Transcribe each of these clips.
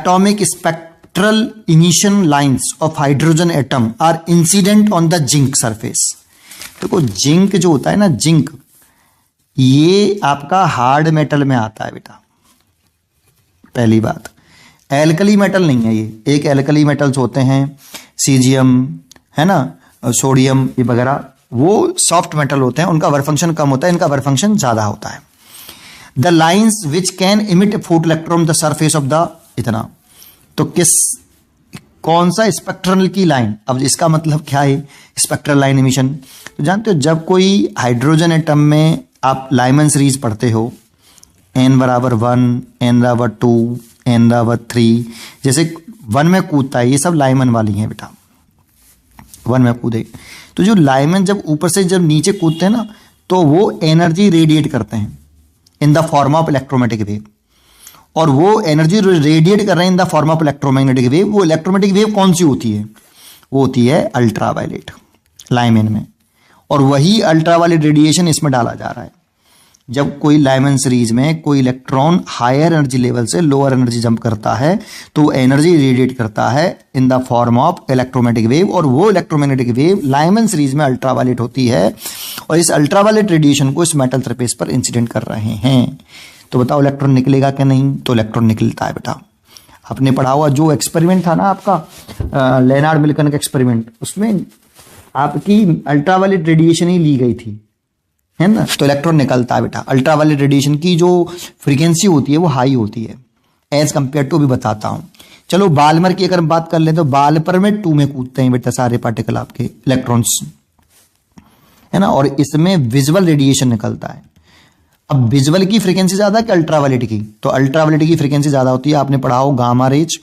atomic spectral emission lines of hydrogen atom are incident on the zinc surface। देखो zinc जो होता है ना, जिंक ये आपका हार्ड मेटल में आता है बेटा। पहली बात, एल्कली मेटल नहीं है ये। एक एल्कली मेटल्स होते हैं सीजियम है ना, सोडियम ये वगैरह, वो सॉफ्ट मेटल होते हैं, उनका वर्क फंक्शन कम होता है, इनका वर्क फंक्शन ज्यादा होता है। The lines which can emit photo electron the surface of the इतना, तो कौन सा स्पेक्ट्रल की लाइन, अब इसका मतलब क्या है स्पेक्ट्रल लाइन इमिशन। तो जानते हो जब कोई हाइड्रोजन एटम में आप लाइमन सीरीज पढ़ते हो, n बराबर 1, n बराबर 2, n बराबर 3, जैसे 1 में कूदता है, ये सब लाइमन वाली हैं बेटा। 1 में कूदे तो जो लाइमन जब ऊपर से जब नीचे कूदते हैं ना, तो वो एनर्जी रेडिएट करते हैं in the form of electromagnetic wave, और वो एनर्जी रेडिएट कर रहे हैं in the form of electromagnetic wave. वो इलेक्ट्रोमैग्नेटिक वेव कौन सी होती है? वो होती है अल्ट्रावायलेट लाइमन में, और वही अल्ट्रावायलेट रेडिएशन इसमें डाला जा रहा है। जब कोई लाइमन सीरीज में कोई इलेक्ट्रॉन हायर एनर्जी लेवल से लोअर एनर्जी जंप करता है, तो एनर्जी रेडिएट करता है in the form of electromagnetic wave, और वो इलेक्ट्रोमैग्नेटिक वेव लाइमन सीरीज में अल्ट्रावायलेट होती है, और इस अल्ट्रावायलेट रेडिएशन को इस मेटल सरफेस पर इंसिडेंट कर रहे हैं। तो बताओ इलेक्ट्रॉन निकलेगा क्या? नहीं, तो इलेक्ट्रॉन निकलता है बेटा। आपने पढ़ा हुआ जो एक्सपेरिमेंट था ना आपका लेनार्ड मिल्टन का एक्सपेरिमेंट, उसमें आपकी अल्ट्रावायलेट रेडिएशन ही ली गई थी, है ना, तो इलेक्ट्रॉन निकलता है बेटा। अल्ट्रावायलेट रेडिएशन की जो फ्रीक्वेंसी होती है वो हाई होती है एज कंपेयर टू, भी बताता हूं। चलो बाल्मर की अगर बात कर ले तो बाल्मर में 2 में कूदते हैं बेटा सारे पार्टिकल आपके इलेक्ट्रॉन्स, है ना, और इसमें विजुअल रेडिएशन निकलता है। अब विजुअल की फ्रीक्वेंसी ज्यादा कि अल्ट्रावायलेट की? तो अल्ट्रावायलेट की फ्रीक्वेंसी ज्यादा होती है। आपने पढ़ा हो गामा रेज,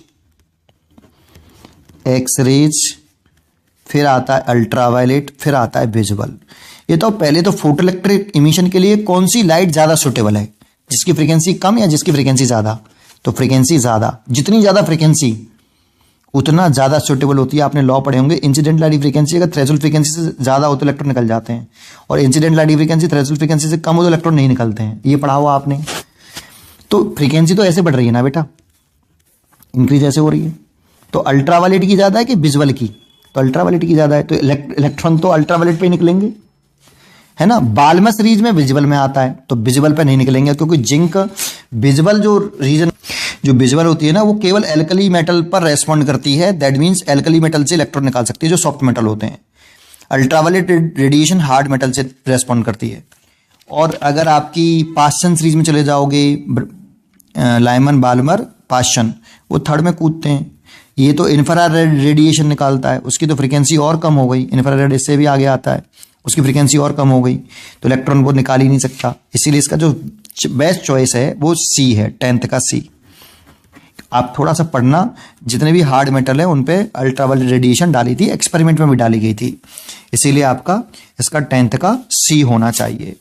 एक्स रेज, फिर आता है अल्ट्रावायलेट, फिर आता है विजुअल। ये तो पहले तो फोटो इलेक्ट्रिक इमिशन के लिए कौन सी लाइट ज्यादा सुटेबल है, जिसकी फ्रीक्वेंसी कम या जिसकी फ्रीक्वेंसी ज्यादा? तो फ्रीक्वेंसी ज्यादा, जितनी ज्यादा फ्रीक्वेंसी उतना ज्यादा सुटेबल होती है। आपने लॉ पढ़े होंगे, इंसिडेंट लाइट फ्रीक्वेंसी अगर थ्रेशोल्ड फ्रीक्वेंसी से ज्यादा हो तो इलेक्ट्रॉन निकल जाते हैं, और incident light frequency threshold frequency से कम हो तो इलेक्ट्रॉन नहीं निकलते हैं। ये पढ़ा हुआ आपने। तो फ्रीक्वेंसी तो ऐसे बढ़ रही है ना बेटा, इंक्रीज ऐसे हो रही है। तो अल्ट्रावायलेट की ज्यादा है कि विजुअल की? तो अल्ट्रावायलेट की ज्यादा है, तो इलेक्ट्रॉन तो अल्ट्रावायलेट पे निकलेंगे, है ना। बाल्मर सीरीज में विजुअल में आता है, तो विजुअल पे नहीं निकलेंगे, क्योंकि जिंक विजुअल जो रीजन जो विजुअल होती है ना, वो केवल एल्कली मेटल पर रेस्पॉन्ड करती है। दैट मीन्स एल्कली मेटल से इलेक्ट्रॉन निकाल सकती है जो सॉफ्ट मेटल होते हैं। अल्ट्रावायलेट रेडिएशन हार्ड मेटल से रेस्पॉन्ड करती है। और अगर आपकी पास्चन सीरीज में चले जाओगे, लाइमन, बाल्मर, पास्चन, वो थर्ड में कूदते हैं। ये तो इंफ्रारेड रेडिएशन निकालता है, उसकी तो फ्रीक्वेंसी और कम हो गई। इंफ्रारेड इससे भी आगे आता है, उसकी फ्रीक्वेंसी और कम हो गई, तो इलेक्ट्रॉन को निकाल ही नहीं सकता। इसीलिए इसका जो बेस्ट चॉइस है वो सी है, 10th का सी। आप थोड़ा सा पढ़ना, जितने भी हार्ड मेटल है उन पे अल्ट्रावायलेट रेडिएशन डाली थी, एक्सपेरिमेंट में भी डाली गई थी, इसीलिए आपका इसका 10th का सी होना चाहिए।